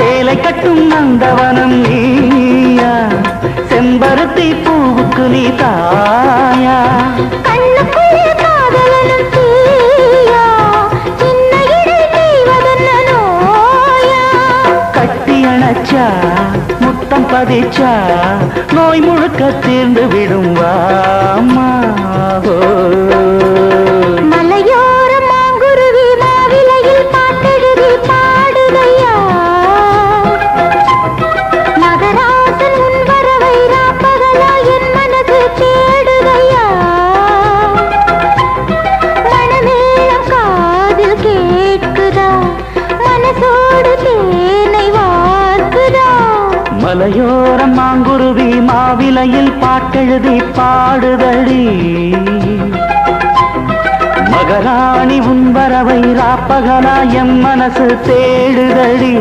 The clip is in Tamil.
சேலை கட்டும் நந்தவனம் நீயா, செம்பருத்தி பூவுக்கு நீ தாயா. கண்ணுக்குள்ளே காதலனும் தீயா, சின்ன இடை செய்வதென்ன நோயா. கட்டி அணைச்சா முத்தம் பதிச்சா நோய் முழுக்க தீர்ந்து விடும் வாமா. மலையோர மாங்குருவி மாவிலையில் பாட்டெழுதி பாடுதையா, மகராசன் உன் வரவை ராப்பகலா என் மனது தேடுதையா. மணமேளம் காதில் கேட்குதா, மனசோடு தேனை வார்க்குதா. மலையோரம் மாங்குருவி மாவிலையில் பாட்டெழுதி பாடுதடி, மகராணி உன் வரவை ராப்பகலா என் மனசு தேடுதடி.